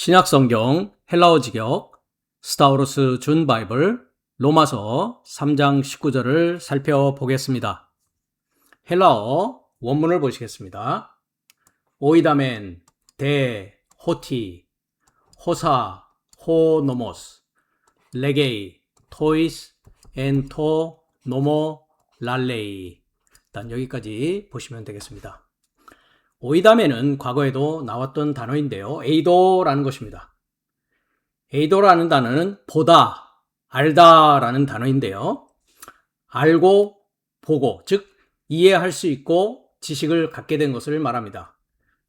신약성경 헬라어 직역 스타우로스 준 바이블 로마서 3장 19절을 살펴보겠습니다. 헬라어 원문을 보시겠습니다. 오이다멘 데 호티 호사 호노모스 레게이 토이스 엔토 노모 랄레이. 일단 여기까지 보시면 되겠습니다. 오이다멘은 과거에도 나왔던 단어인데요. 에이도라는 것입니다. 에이도라는 단어는 보다, 알다라는 단어인데요. 알고, 보고, 즉 이해할 수 있고 지식을 갖게 된 것을 말합니다.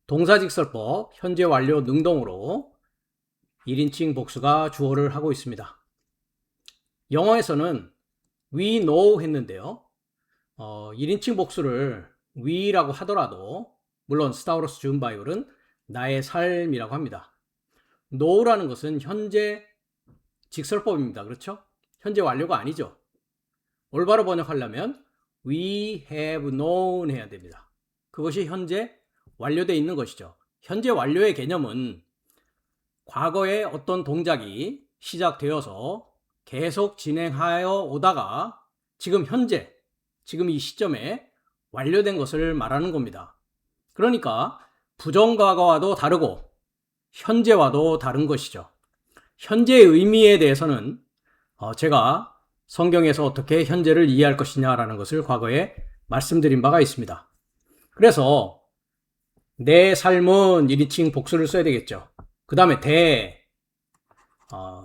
동사직설법, 현재 완료 능동으로 1인칭 복수가 주어를 하고 있습니다. 영어에서는 we know 했는데요. 1인칭 복수를 we라고 하더라도 물론 스타우로스 준 바이블은 나의 삶이라고 합니다. know라는 것은 현재 직설법입니다. 그렇죠? 현재 완료가 아니죠. 올바로 번역하려면 we have known 해야 됩니다. 그것이 현재 완료되어 있는 것이죠. 현재 완료의 개념은 과거에 어떤 동작이 시작되어서 계속 진행하여 오다가 지금 현재, 지금 이 시점에 완료된 것을 말하는 겁니다. 그러니까 부정과거와도 다르고 현재와도 다른 것이죠. 현재의 의미에 대해서는 제가 성경에서 어떻게 현재를 이해할 것이냐라는 것을 과거에 말씀드린 바가 있습니다. 그래서 내 삶은 1인칭 복수를 써야 되겠죠. 그 다음에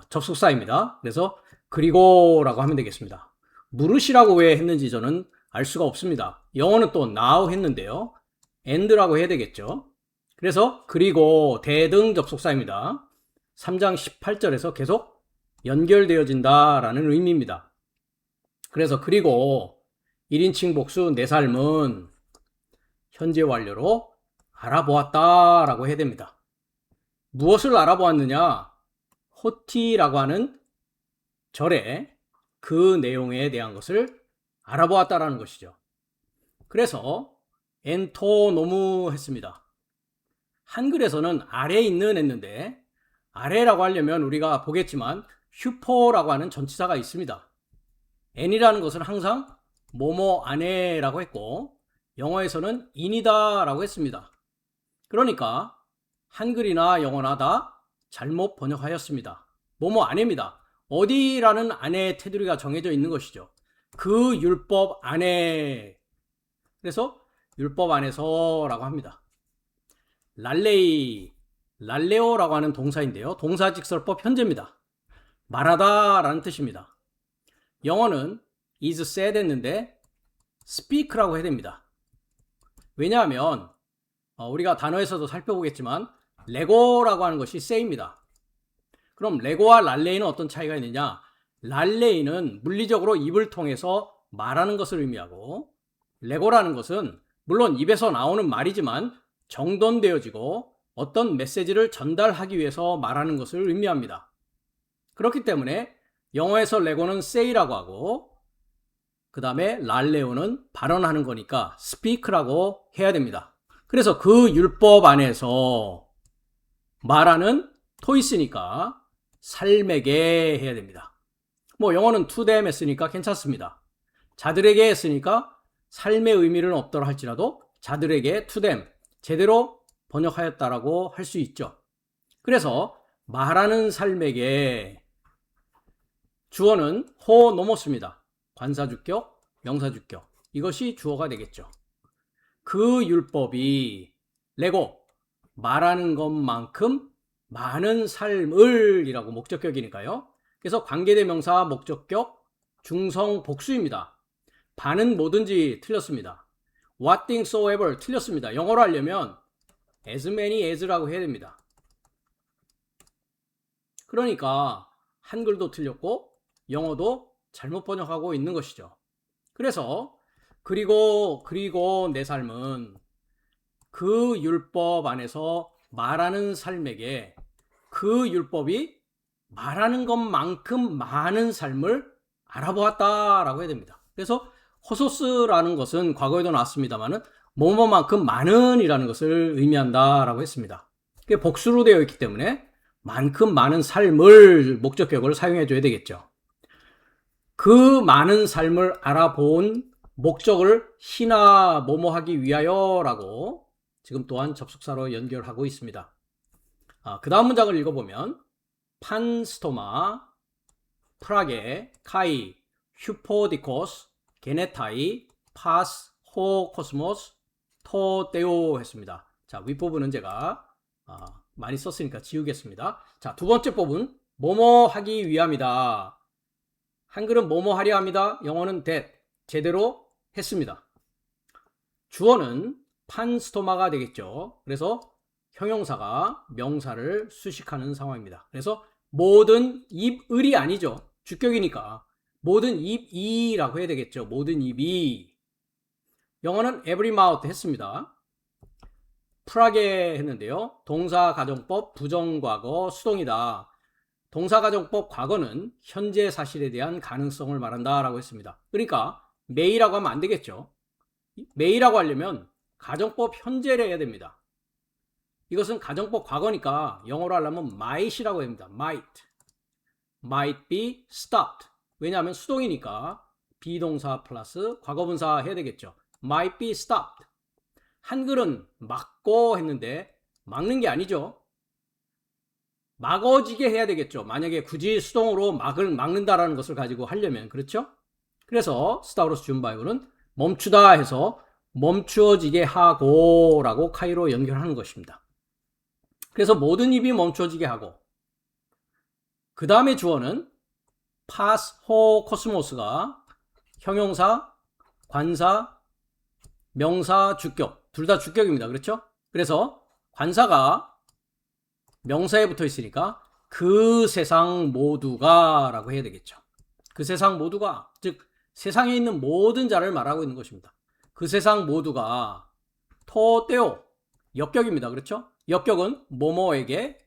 접속사입니다. 그래서 그리고라고 하면 되겠습니다. 물으시라고 왜 했는지 저는 알 수가 없습니다. 영어는 또 now 했는데요. and라고 해야 되겠죠. 그래서 그리고 대등 접속사입니다. 3장 18절에서 계속 연결되어진다라는 의미입니다. 그래서 그리고 1인칭 복수 내 삶은 현재 완료로 알아보았다라고 해야 됩니다. 무엇을 알아보았느냐? 호티라고 하는 절의 그 내용에 대한 것을 알아보았다라는 것이죠. 그래서 엔토노무 했습니다. 한글에서는 아래 있는 했는데 아래라고 하려면 우리가 보겠지만 슈퍼라고 하는 전치사가 있습니다. n이라는 것은 항상 뭐뭐 안에라고 했고 영어에서는 in이다 라고 했습니다. 그러니까 한글이나 영어나 다 잘못 번역하였습니다. 뭐뭐 안에입니다. 어디라는 안에 테두리가 정해져 있는 것이죠. 그 율법 안에. 그래서 율법 안에서라고 합니다. 랄레이, 랄레오라고 하는 동사인데요. 동사직설법 현재입니다. 말하다 라는 뜻입니다. 영어는 is said 했는데 speak라고 해야 됩니다. 왜냐하면 우리가 단어에서도 살펴보겠지만 레고라고 하는 것이 say입니다. 그럼 레고와 랄레이는 어떤 차이가 있느냐? 랄레이는 물리적으로 입을 통해서 말하는 것을 의미하고 레고라는 것은 물론 입에서 나오는 말이지만 정돈되어지고 어떤 메시지를 전달하기 위해서 말하는 것을 의미합니다. 그렇기 때문에 영어에서 레고는 say라고 하고 그 다음에 랄레오는 발언하는 거니까 speak라고 해야 됩니다. 그래서 그 율법 안에서 말하는 토이스니까 삶에게 해야 됩니다. 뭐 영어는 to them 했으니까 괜찮습니다. 자들에게 했으니까 삶의 의미는 없더라 할지라도 자들에게 to them 제대로 번역하였다라고 할 수 있죠. 그래서 말하는 삶에게 주어는 호노모스입니다. 관사주격, 명사주격 이것이 주어가 되겠죠. 그 율법이 레고 말하는 것만큼 많은 삶을 이라고 목적격이니까요. 그래서 관계대명사 목적격 중성 복수입니다. 반은 뭐든지 틀렸습니다. What things soever 틀렸습니다. 영어로 하려면 as many as라고 해야 됩니다. 그러니까 한글도 틀렸고 영어도 잘못 번역하고 있는 것이죠. 그래서 그리고 내 삶은 그 율법 안에서 말하는 삶에게 그 율법이 말하는 것만큼 많은 삶을 알아보았다라고 해야 됩니다. 그래서 호소스라는 것은 과거에도 나왔습니다만은 뭐뭐만큼 많은 이라는 것을 의미한다라고 했습니다. 그게 복수로 되어 있기 때문에 만큼 많은 삶을 목적격을 사용해 줘야 되겠죠. 그 많은 삶을 알아본 목적을 희나 뭐뭐 하기 위하여라고 지금 또한 접속사로 연결하고 있습니다. 그 다음 문장을 읽어보면 판스토마, 프라게, 카이, 휴포디코스, 게네타이, 파스, 호, 코스모스, 토데오 했습니다. 자, 윗부분은 제가 많이 썼으니까 지우겠습니다. 자, 두 번째 부분 뭐뭐 하기 위함이다. 한글은 뭐뭐 하려 합니다. 영어는 that, 제대로 했습니다. 주어는 판스토마가 되겠죠. 그래서 형용사가 명사를 수식하는 상황입니다. 그래서 모든 입을이 아니죠. 주격이니까 모든 입이라고 해야 되겠죠. 모든 입이. 영어는 every mouth 했습니다. 풀하게 했는데요. 동사 가정법 부정과거 수동이다. 동사 가정법 과거는 현재 사실에 대한 가능성을 말한다 라고 했습니다. 그러니까 may라고 하면 안 되겠죠. may라고 하려면 가정법 현재를 해야 됩니다. 이것은 가정법 과거니까 영어로 하려면 might이라고 합니다. might be stopped. 왜냐하면 수동이니까 비동사 플러스 과거분사 해야 되겠죠. might be stopped. 한글은 막고 했는데 막는 게 아니죠. 막어지게 해야 되겠죠. 만약에 굳이 수동으로 막는다라는 것을 가지고 하려면. 그렇죠? 그래서 스타우로스 준 바이블은 멈추다 해서 멈추어지게 하고 라고 카이로 연결하는 것입니다. 그래서 모든 입이 멈추어지게 하고 그 다음에 주어는 파스, 호, 코스모스가 형용사, 관사, 명사, 주격 둘 다 주격입니다. 그렇죠? 그래서 관사가 명사에 붙어 있으니까 그 세상 모두가 라고 해야 되겠죠. 그 세상 모두가, 즉 세상에 있는 모든 자를 말하고 있는 것입니다. 그 세상 모두가 토떼오 역격입니다. 그렇죠? 역격은 뭐뭐에게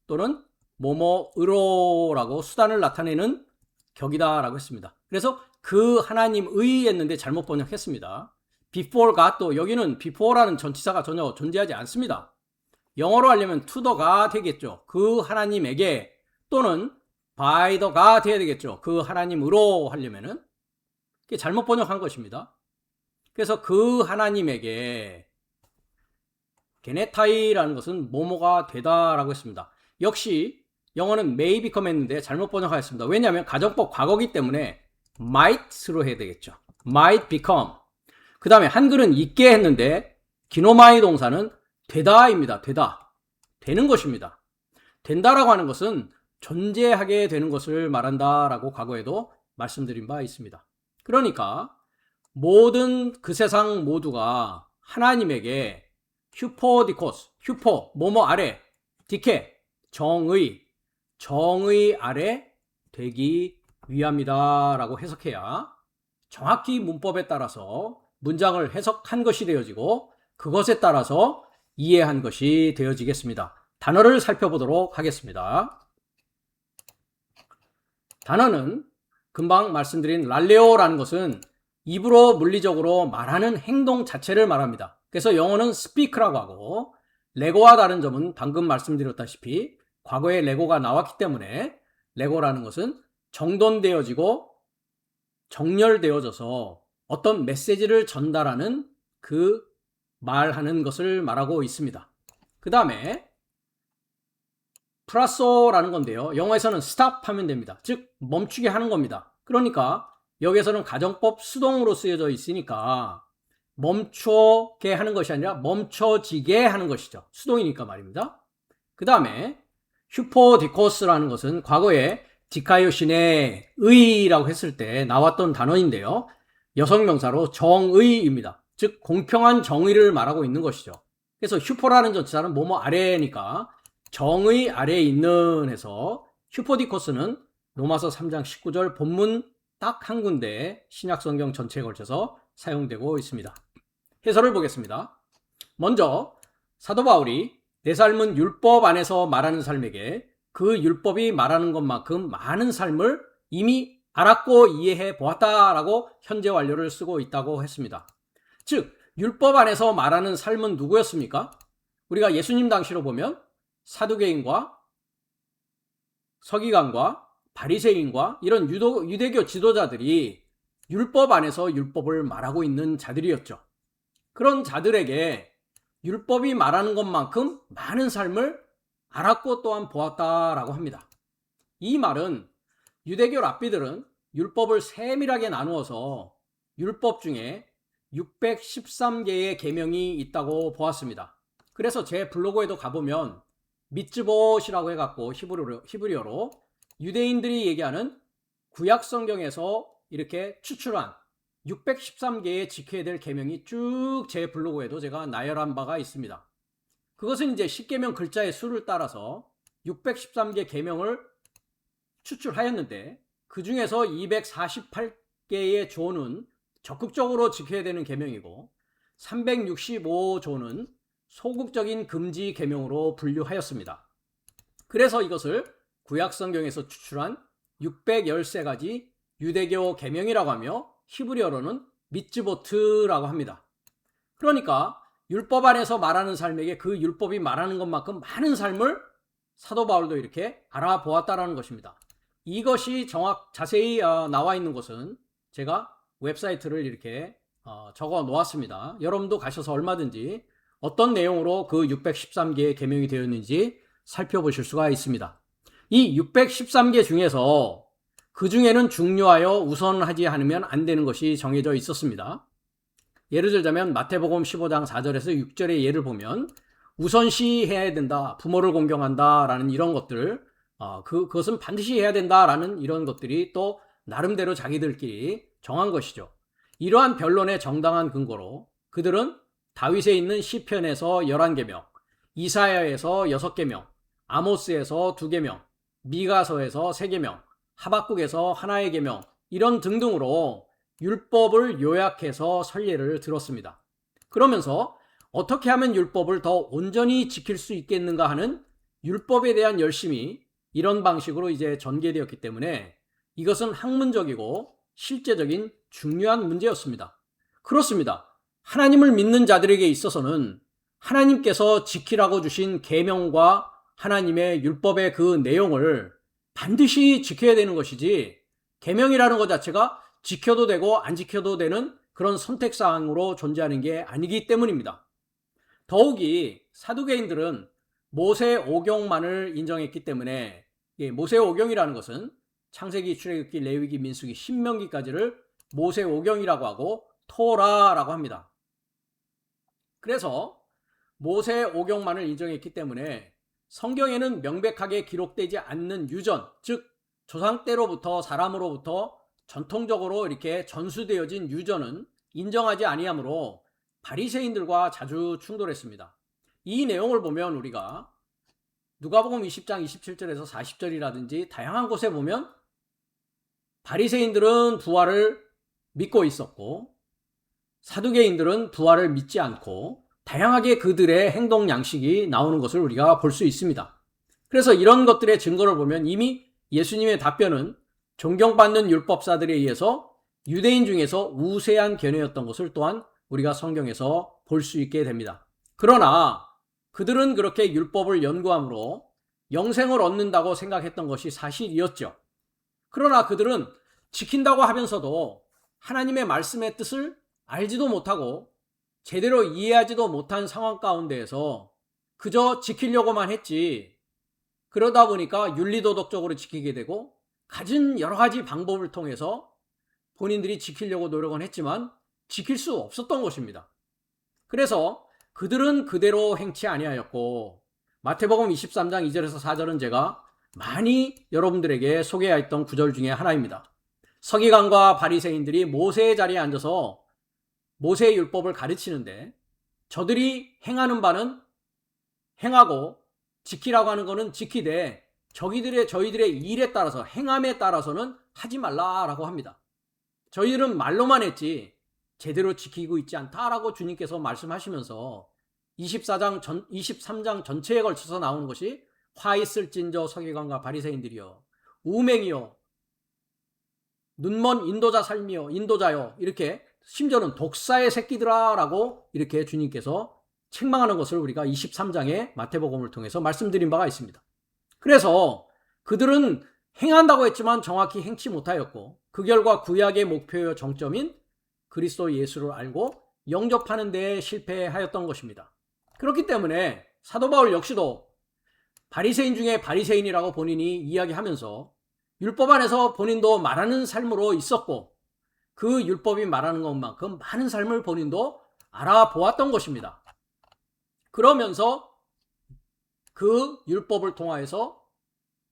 또는 뭐뭐으로라고 수단을 나타내는 격이다 라고 했습니다. 그래서 그 하나님의 했는데 잘못 번역했습니다. before God도 여기는 before라는 전치사가 전혀 존재하지 않습니다. 영어로 하려면 to the God 되겠죠. 그 하나님에게 또는 by the God 해야 되겠죠. 그 하나님으로 하려면은 그게 잘못 번역한 것입니다. 그래서 그 하나님에게 게네타이라는 것은 뭐뭐가 되다라고 했습니다. 역시 영어는 may become 했는데 잘못 번역하였습니다. 왜냐하면 가정법 과거기 때문에 might로 해야 되겠죠. might become. 그 다음에 한글은 있게 했는데 기노마이 동사는 되다입니다. 되다. 되는 것입니다. 된다라고 하는 것은 존재하게 되는 것을 말한다라고 과거에도 말씀드린 바 있습니다. 그러니까 모든 그 세상 모두가 하나님에게 휴포디코스, 휴포, 뭐뭐 아래, 디케, 정의 아래 되기 위함이다 라고 해석해야 정확히 문법에 따라서 문장을 해석한 것이 되어지고 그것에 따라서 이해한 것이 되어지겠습니다. 단어를 살펴보도록 하겠습니다. 단어는 금방 말씀드린 랄레오라는 것은 입으로 물리적으로 말하는 행동 자체를 말합니다. 그래서 영어는 speak라고 하고 레고와 다른 점은 방금 말씀드렸다시피 과거에 레고가 나왔기 때문에 레고라는 것은 정돈되어지고 정렬되어져서 어떤 메시지를 전달하는 그 말하는 것을 말하고 있습니다. 그 다음에 프라소라는 건데요. 영어에서는 stop 하면 됩니다. 즉 멈추게 하는 겁니다. 그러니까 여기에서는 가정법 수동으로 쓰여져 있으니까 멈추게 하는 것이 아니라 멈춰지게 하는 것이죠. 수동이니까 말입니다. 그 다음에 휴포디코스라는 것은 과거에 디카요신의 의라고 했을 때 나왔던 단어인데요. 여성명사로 정의입니다. 즉 공평한 정의를 말하고 있는 것이죠. 그래서 휴포라는 전치사는 뭐뭐 아래니까 정의 아래에 있는 해서 휴포디코스는 로마서 3장 19절 본문 딱 한 군데 신약성경 전체에 걸쳐서 사용되고 있습니다. 해설을 보겠습니다. 먼저 사도 바울이 내 삶은 율법 안에서 말하는 삶에게 그 율법이 말하는 것만큼 많은 삶을 이미 알았고 이해해 보았다라고 현재 완료를 쓰고 있다고 했습니다. 즉 율법 안에서 말하는 삶은 누구였습니까? 우리가 예수님 당시로 보면 사두개인과 서기관과 바리새인과 이런 유대교 지도자들이 율법 안에서 율법을 말하고 있는 자들이었죠. 그런 자들에게 율법이 말하는 것만큼 많은 삶을 알았고 또한 보았다라고 합니다. 이 말은 유대교 랍비들은 율법을 세밀하게 나누어서 율법 중에 613개의 계명이 있다고 보았습니다. 그래서 제 블로그에도 가보면 미츠봇이라고 해갖고 히브리어로 유대인들이 얘기하는 구약 성경에서 이렇게 추출한 613개의 지켜야 될 계명이 쭉 제 블로그에도 제가 나열한 바가 있습니다. 그것은 이제 10계명 글자의 수를 따라서 613개 계명을 추출하였는데 그 중에서 248개의 조는 적극적으로 지켜야 되는 계명이고 365조는 소극적인 금지 계명으로 분류하였습니다. 그래서 이것을 구약 성경에서 추출한 613가지 유대교 계명이라고 하며 히브리어로는 미츠보트라고 합니다. 그러니까 율법 안에서 말하는 삶에게 그 율법이 말하는 것만큼 많은 삶을 사도 바울도 이렇게 알아보았다라는 것입니다. 이것이 자세히 나와 있는 것은 제가 웹사이트를 이렇게 적어 놓았습니다. 여러분도 가셔서 얼마든지 어떤 내용으로 그 613개의 계명이 되어 있는지 살펴보실 수가 있습니다. 이 613개 중에서 그 중에는 중요하여 우선하지 않으면 안 되는 것이 정해져 있었습니다. 예를 들자면 마태복음 15장 4절에서 6절의 예를 보면 우선시해야 된다, 부모를 공경한다라는 이런 것들, 그것은 반드시 해야 된다라는 이런 것들이 또 나름대로 자기들끼리 정한 것이죠. 이러한 변론의 정당한 근거로 그들은 다윗에 있는 시편에서 11계명, 이사야에서 6계명, 아모스에서 2계명, 미가서에서 3계명, 하박국에서 하나의 계명 이런 등등으로 율법을 요약해서 설례를 들었습니다. 그러면서 어떻게 하면 율법을 더 온전히 지킬 수 있겠는가 하는 율법에 대한 열심이 이런 방식으로 이제 전개되었기 때문에 이것은 학문적이고 실제적인 중요한 문제였습니다. 그렇습니다. 하나님을 믿는 자들에게 있어서는 하나님께서 지키라고 주신 계명과 하나님의 율법의 그 내용을 반드시 지켜야 되는 것이지 계명이라는 것 자체가 지켜도 되고 안 지켜도 되는 그런 선택사항으로 존재하는 게 아니기 때문입니다. 더욱이 사두개인들은 모세 오경만을 인정했기 때문에 모세 오경이라는 것은 창세기, 출애굽기, 레위기, 민수기, 신명기까지를 모세 오경이라고 하고 토라라고 합니다. 그래서 모세 오경만을 인정했기 때문에 성경에는 명백하게 기록되지 않는 유전, 즉 조상 때로부터 사람으로부터 전통적으로 이렇게 전수되어진 유전은 인정하지 아니하므로 바리새인들과 자주 충돌했습니다. 이 내용을 보면 우리가 누가복음 20장 27절에서 40절이라든지 다양한 곳에 보면 바리새인들은 부활을 믿고 있었고 사두개인들은 부활을 믿지 않고 다양하게 그들의 행동 양식이 나오는 것을 우리가 볼 수 있습니다. 그래서 이런 것들의 증거를 보면 이미 예수님의 답변은 존경받는 율법사들에 의해서 유대인 중에서 우세한 견해였던 것을 또한 우리가 성경에서 볼 수 있게 됩니다. 그러나 그들은 그렇게 율법을 연구함으로 영생을 얻는다고 생각했던 것이 사실이었죠. 그러나 그들은 지킨다고 하면서도 하나님의 말씀의 뜻을 알지도 못하고 제대로 이해하지도 못한 상황 가운데에서 그저 지키려고만 했지, 그러다 보니까 윤리도덕적으로 지키게 되고 가진 여러 가지 방법을 통해서 본인들이 지키려고 노력은 했지만 지킬 수 없었던 것입니다. 그래서 그들은 그대로 행치 아니하였고 마태복음 23장 2절에서 4절은 제가 많이 여러분들에게 소개했던 구절 중에 하나입니다. 서기관과 바리새인들이 모세의 자리에 앉아서 모세의 율법을 가르치는데 저들이 행하는 바는 행하고 지키라고 하는 것은 지키되 저희들의 일에 따라서 행함에 따라서는 하지 말라라고 합니다. 저희들은 말로만 했지 제대로 지키고 있지 않다라고 주님께서 말씀하시면서 23장 전체에 걸쳐서 나오는 것이 화 있을진저 서기관과 바리새인들이여 우맹이여 눈먼 인도자 삶이여 인도자여, 이렇게 심지어는 독사의 새끼들아 라고 이렇게 주님께서 책망하는 것을 우리가 23장의 마태복음을 통해서 말씀드린 바가 있습니다. 그래서 그들은 행한다고 했지만 정확히 행치 못하였고 그 결과 구약의 목표요 정점인 그리스도 예수를 알고 영접하는 데 실패하였던 것입니다. 그렇기 때문에 사도 바울 역시도 바리새인 중에 바리새인이라고 본인이 이야기하면서 율법 안에서 본인도 말하는 삶으로 있었고 그 율법이 말하는 것만큼 많은 삶을 본인도 알아보았던 것입니다. 그러면서 그 율법을 통하여서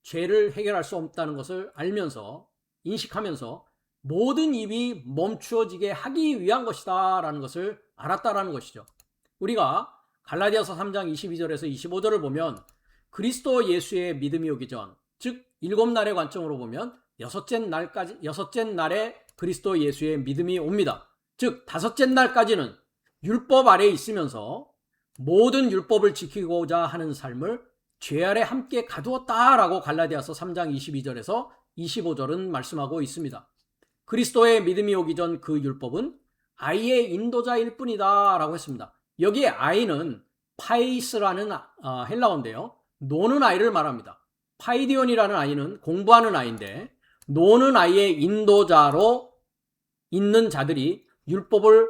죄를 해결할 수 없다는 것을 알면서 인식하면서 모든 입이 멈추어지게 하기 위한 것이다 라는 것을 알았다라는 것이죠. 우리가 갈라디아서 3장 22절에서 25절을 보면 그리스도 예수의 믿음이 오기 전, 즉 7날의 관점으로 보면 여섯째 날에 그리스도 예수의 믿음이 옵니다. 즉 5째 날까지는 율법 아래에 있으면서 모든 율법을 지키고자 하는 삶을 죄 아래 함께 가두었다라고 갈라디아서 3장 22절에서 25절은 말씀하고 있습니다. 그리스도의 믿음이 오기 전 그 율법은 아이의 인도자일 뿐이다 라고 했습니다. 여기에 아이는 파이스라는 헬라어인데요. 노는 아이를 말합니다. 파이디온이라는 아이는 공부하는 아이인데 노는 아이의 인도자로 있는 자들이 율법을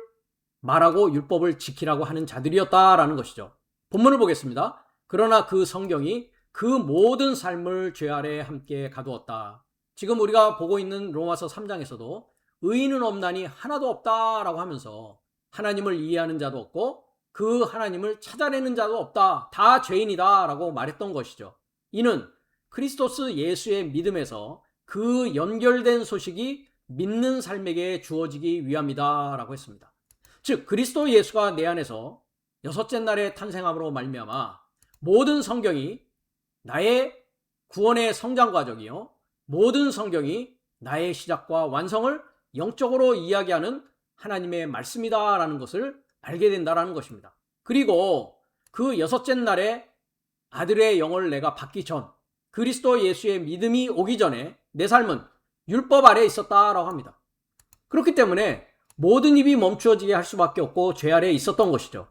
말하고 율법을 지키라고 하는 자들이었다라는 것이죠. 본문을 보겠습니다. 그러나 그 성경이 그 모든 삶을 죄 아래 함께 가두었다. 지금 우리가 보고 있는 로마서 3장에서도 의인은 없나니 하나도 없다라고 하면서 하나님을 이해하는 자도 없고 그 하나님을 찾아내는 자도 없다. 다 죄인이다 라고 말했던 것이죠. 이는 크리스토스 예수의 믿음에서 그 연결된 소식이 믿는 삶에게 주어지기 위함이다 라고 했습니다. 즉 그리스도 예수가 내 안에서 6째 날에 탄생함으로 말미암아 모든 성경이 나의 구원의 성장 과정이요 모든 성경이 나의 시작과 완성을 영적으로 이야기하는 하나님의 말씀이다 라는 것을 알게 된다라는 것입니다. 그리고 그 6째 날에 아들의 영을 내가 받기 전 그리스도 예수의 믿음이 오기 전에 내 삶은 율법 아래에 있었다라고 합니다. 그렇기 때문에 모든 입이 멈추어지게 할 수밖에 없고 죄 아래에 있었던 것이죠.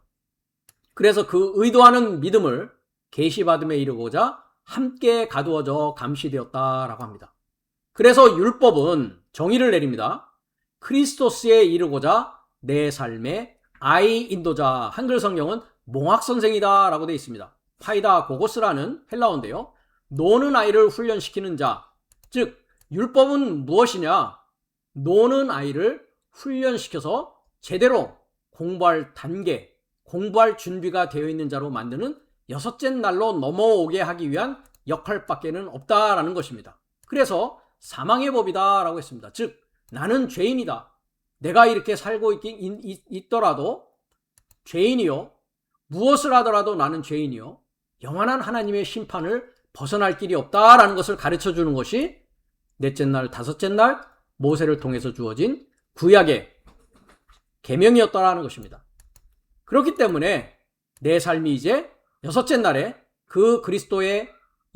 그래서 그 의도하는 믿음을 계시받음에 이르고자 함께 가두어져 감시되었다라고 합니다. 그래서 율법은 정의를 내립니다. 크리스토스에 이르고자 내 삶의 아이 인도자, 한글 성경은 몽학선생이다 라고 되어 있습니다. 파이다 고고스라는 헬라어인데요. 노는 아이를 훈련시키는 자, 즉 율법은 무엇이냐? 노는 아이를 훈련시켜서 제대로 공부할 단계, 공부할 준비가 되어 있는 자로 만드는 6째 날로 넘어오게 하기 위한 역할밖에는 없다라는 것입니다. 그래서 사망의 법이다 라고 했습니다. 즉 나는 죄인이다. 내가 이렇게 살고 있더라도 죄인이요. 무엇을 하더라도 나는 죄인이요. 영원한 하나님의 심판을 벗어날 길이 없다라는 것을 가르쳐 주는 것이 넷째 날, 5째 날 모세를 통해서 주어진 구약의 계명이었다라는 것입니다. 그렇기 때문에 내 삶이 이제 6째 날에 그 그리스도의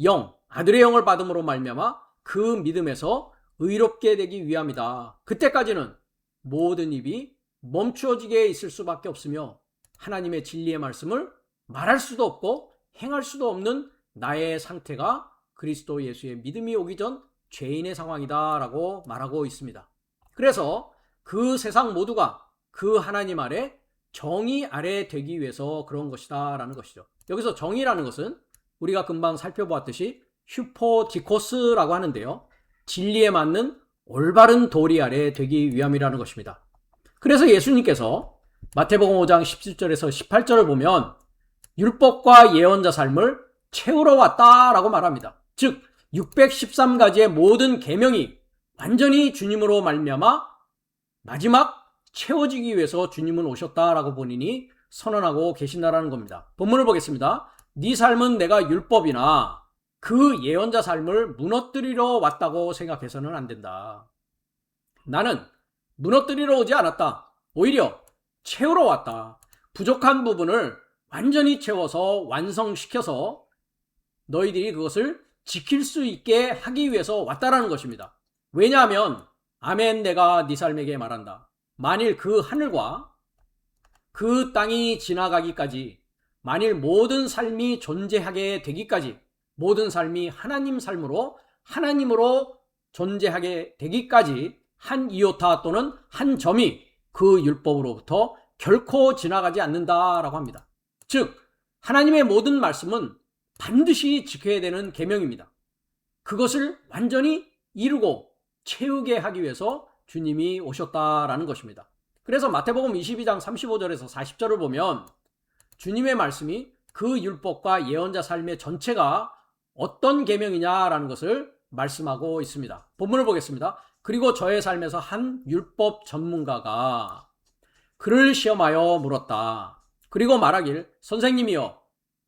영, 아들의 영을 받음으로 말미암아 그 믿음에서 의롭게 되기 위함이다. 그때까지는 모든 입이 멈추어지게 있을 수밖에 없으며 하나님의 진리의 말씀을 말할 수도 없고 행할 수도 없는 나의 상태가 그리스도 예수의 믿음이 오기 전 죄인의 상황이다 라고 말하고 있습니다. 그래서 그 세상 모두가 그 하나님 아래 정의 아래 되기 위해서 그런 것이다 라는 것이죠. 여기서 정의라는 것은 우리가 금방 살펴보았듯이 휴포디코스라고 하는데요. 진리에 맞는 올바른 도리 아래 되기 위함이라는 것입니다. 그래서 예수님께서 마태복음 5장 17절에서 18절을 보면 율법과 예언자 삶을 채우러 왔다라고 말합니다. 즉 613가지의 모든 계명이 완전히 주님으로 말미암아 마지막 채워지기 위해서 주님은 오셨다라고 본인이 선언하고 계신다라는 겁니다. 본문을 보겠습니다. 네 삶은 내가 율법이나 그 예언자 삶을 무너뜨리러 왔다고 생각해서는 안 된다. 나는 무너뜨리러 오지 않았다. 오히려 채우러 왔다. 부족한 부분을 완전히 채워서 완성시켜서 너희들이 그것을 지킬 수 있게 하기 위해서 왔다라는 것입니다. 왜냐하면 아멘 내가 네 삶에게 말한다. 만일 그 하늘과 그 땅이 지나가기까지 만일 모든 삶이 존재하게 되기까지 모든 삶이 하나님 삶으로 하나님으로 존재하게 되기까지 한 이오타 또는 한 점이 그 율법으로부터 결코 지나가지 않는다라고 합니다. 즉 하나님의 모든 말씀은 반드시 지켜야 되는 계명입니다. 그것을 완전히 이루고 채우게 하기 위해서 주님이 오셨다라는 것입니다. 그래서 마태복음 22장 35절에서 40절을 보면 주님의 말씀이 그 율법과 예언자 삶의 전체가 어떤 계명이냐라는 것을 말씀하고 있습니다. 본문을 보겠습니다. 그리고 저의 삶에서 한 율법 전문가가 그를 시험하여 물었다. 그리고 말하길 선생님이여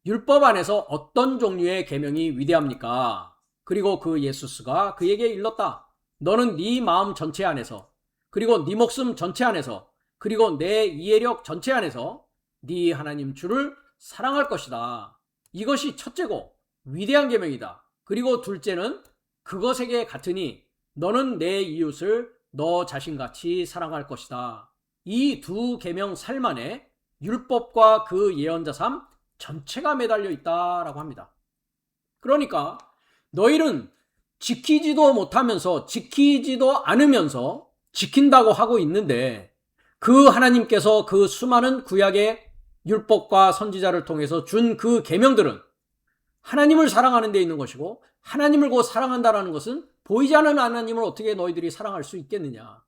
율법 안에서 어떤 종류의 계명이 위대합니까? 그리고 그 예수스가 그에게 일렀다. 너는 네 마음 전체 안에서 그리고 네 목숨 전체 안에서 그리고 내 이해력 전체 안에서 네 하나님 주를 사랑할 것이다. 이것이 첫째고 위대한 계명이다. 그리고 둘째는 그것에게 같으니 너는 내 이웃을 너 자신같이 사랑할 것이다. 이 두 계명 삶 안에 율법과 그 예언자 삶 전체가 매달려 있다라고 합니다. 그러니까 너희는 지키지도 못하면서 지키지도 않으면서 지킨다고 하고 있는데 그 하나님께서 그 수많은 구약의 율법과 선지자를 통해서 준 그 계명들은 하나님을 사랑하는 데 있는 것이고 하나님을 곧 사랑한다는 것은 보이지 않는 하나님을 어떻게 너희들이 사랑할 수 있겠느냐.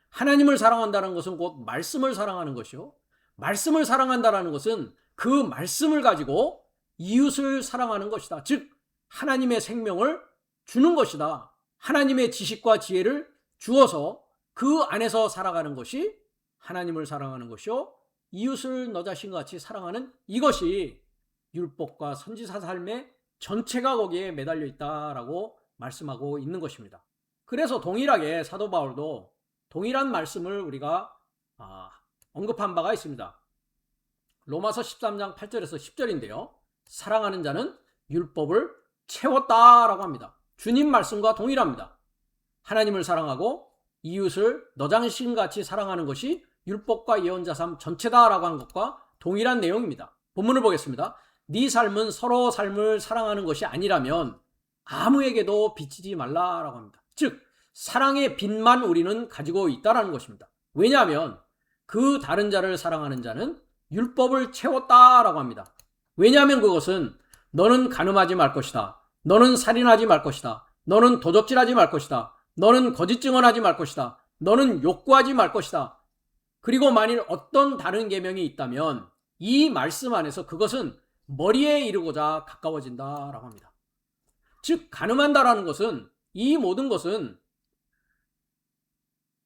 하나님을 사랑한다는 것은 곧 말씀을 사랑하는 것이요. 말씀을 사랑한다는 것은 그 말씀을 가지고 이웃을 사랑하는 것이다. 즉 하나님의 생명을 주는 것이다. 하나님의 지식과 지혜를 주어서 그 안에서 살아가는 것이 하나님을 사랑하는 것이요. 이웃을 너 자신같이 사랑하는 이것이 율법과 선지자 삶의 전체가 거기에 매달려 있다라고 말씀하고 있는 것입니다. 그래서 동일하게 사도 바울도 동일한 말씀을 우리가 언급한 바가 있습니다. 로마서 13장 8절에서 10절인데요. 사랑하는 자는 율법을 채웠다라고 합니다. 주님 말씀과 동일합니다. 하나님을 사랑하고 이웃을 너 자신같이 사랑하는 것이 율법과 예언자 삶 전체다라고 한 것과 동일한 내용입니다. 본문을 보겠습니다. 네 삶은 서로 삶을 사랑하는 것이 아니라면 아무에게도 비치지 말라라고 합니다. 즉 사랑의 빛만 우리는 가지고 있다라는 것입니다. 왜냐하면 그 다른 자를 사랑하는 자는 율법을 채웠다라고 합니다. 왜냐하면 그것은 너는 간음하지 말 것이다. 너는 살인하지 말 것이다. 너는 도적질하지 말 것이다. 너는 거짓 증언하지 말 것이다. 너는 욕구하지 말 것이다. 그리고 만일 어떤 다른 계명이 있다면 이 말씀 안에서 그것은 머리에 이르고자 가까워진다라고 합니다. 즉 간음한다라는 것은 이 모든 것은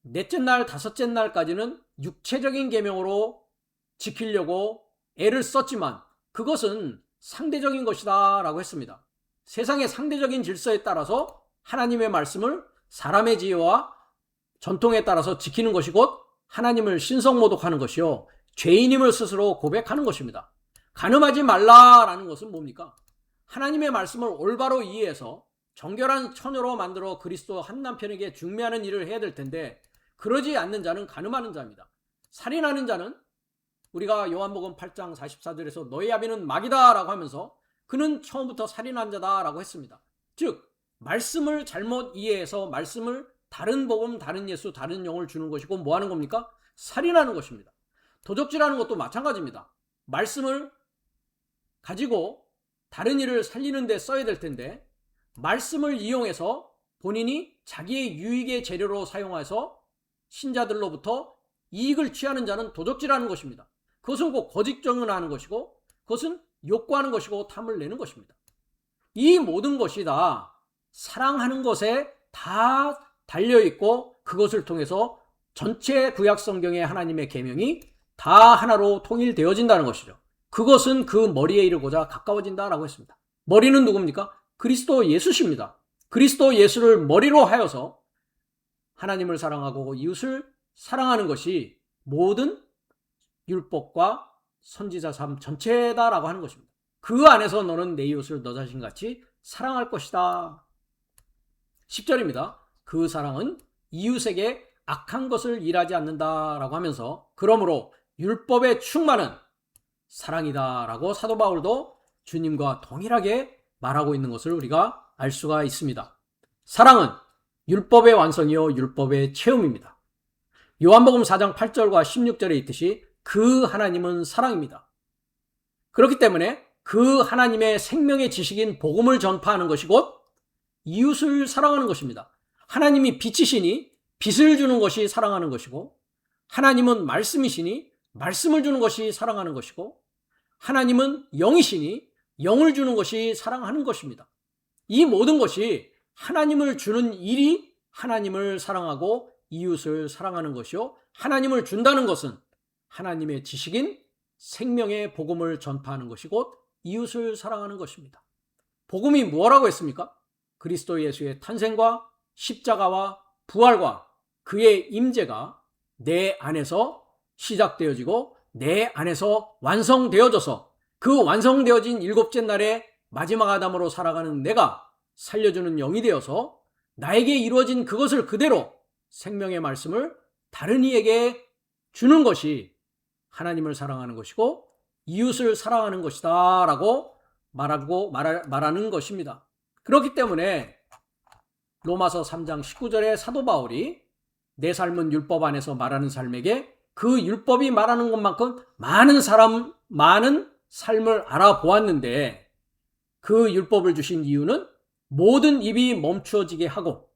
넷째 날, 다섯째 날까지는 육체적인 계명으로 지키려고 애를 썼지만 그것은 상대적인 것이다 라고 했습니다. 세상의 상대적인 질서에 따라서 하나님의 말씀을 사람의 지혜와 전통에 따라서 지키는 것이 곧 하나님을 신성모독하는 것이요 죄인임을 스스로 고백하는 것입니다. 간음하지 말라라는 것은 뭡니까? 하나님의 말씀을 올바로 이해해서 정결한 처녀로 만들어 그리스도 한 남편에게 중매하는 일을 해야 될 텐데 그러지 않는 자는 간음하는 자입니다. 살인하는 자는 우리가 요한복음 8장 44절에서 너의 아비는 마귀다 라고 하면서 그는 처음부터 살인한 자다 라고 했습니다. 즉 말씀을 잘못 이해해서 말씀을 다른 복음, 다른 예수, 다른 영을 주는 것이고 뭐 하는 겁니까? 살인하는 것입니다. 도적질하는 것도 마찬가지입니다. 말씀을 가지고 다른 일을 살리는 데 써야 될 텐데 말씀을 이용해서 본인이 자기의 유익의 재료로 사용해서 신자들로부터 이익을 취하는 자는 도적질하는 것입니다. 그것은 곧 거짓 증언하는 것이고 그것은 욕구하는 것이고 탐을 내는 것입니다. 이 모든 것이 다 사랑하는 것에 다 달려있고 그것을 통해서 전체 구약 성경의 하나님의 계명이 다 하나로 통일되어진다는 것이죠. 그것은 그 머리에 이르고자 가까워진다라고 했습니다. 머리는 누굽니까? 그리스도 예수십니다. 그리스도 예수를 머리로 하여서 하나님을 사랑하고 이웃을 사랑하는 것이 모든 율법과 선지자 삶 전체다라고 하는 것입니다. 그 안에서 너는 내 이웃을 너 자신같이 사랑할 것이다. 10절입니다. 그 사랑은 이웃에게 악한 것을 일하지 않는다라고 하면서 그러므로 율법의 충만은 사랑이다라고 사도 바울도 주님과 동일하게 말하고 있는 것을 우리가 알 수가 있습니다. 사랑은 율법의 완성이요 율법의 체험입니다. 요한복음 4장 8절과 16절에 있듯이 그 하나님은 사랑입니다. 그렇기 때문에 그 하나님의 생명의 지식인 복음을 전파하는 것이 곧 이웃을 사랑하는 것입니다. 하나님이 빛이시니 빛을 주는 것이 사랑하는 것이고, 하나님은 말씀이시니 말씀을 주는 것이 사랑하는 것이고, 하나님은 영이시니 영을 주는 것이 사랑하는 것입니다. 이 모든 것이 하나님을 주는 일이 하나님을 사랑하고 이웃을 사랑하는 것이요, 하나님을 준다는 것은 하나님의 지식인 생명의 복음을 전파하는 것이 곧 이웃을 사랑하는 것입니다. 복음이 뭐라고 했습니까? 그리스도 예수의 탄생과 십자가와 부활과 그의 임재가 내 안에서 시작되어지고 내 안에서 완성되어져서 그 완성되어진 일곱째 날에 마지막 아담으로 살아가는 내가 살려주는 영이 되어서 나에게 이루어진 그것을 그대로 생명의 말씀을 다른 이에게 주는 것이 하나님을 사랑하는 것이고 이웃을 사랑하는 것이다 라고 말하는 것입니다. 그렇기 때문에 로마서 3장 19절에 사도 바울이 내 삶은 율법 안에서 말하는 삶에게 그 율법이 말하는 것만큼 많은 삶을 알아보았는데 그 율법을 주신 이유는 모든 입이 멈추어지게 하고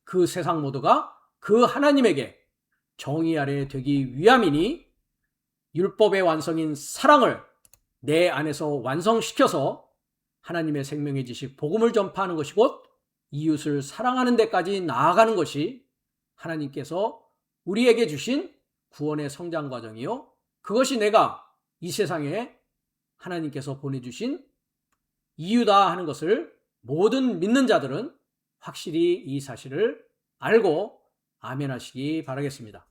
그 세상 모두가 그 하나님에게 정의 아래 되기 위함이니 율법의 완성인 사랑을 내 안에서 완성시켜서 하나님의 생명의 지식 복음을 전파하는 것이 곧 이웃을 사랑하는 데까지 나아가는 것이 하나님께서 우리에게 주신 구원의 성장 과정이요, 그것이 내가 이 세상에 하나님께서 보내주신 이유다 하는 것을 모든 믿는 자들은 확실히 이 사실을 알고 아멘하시기 바라겠습니다.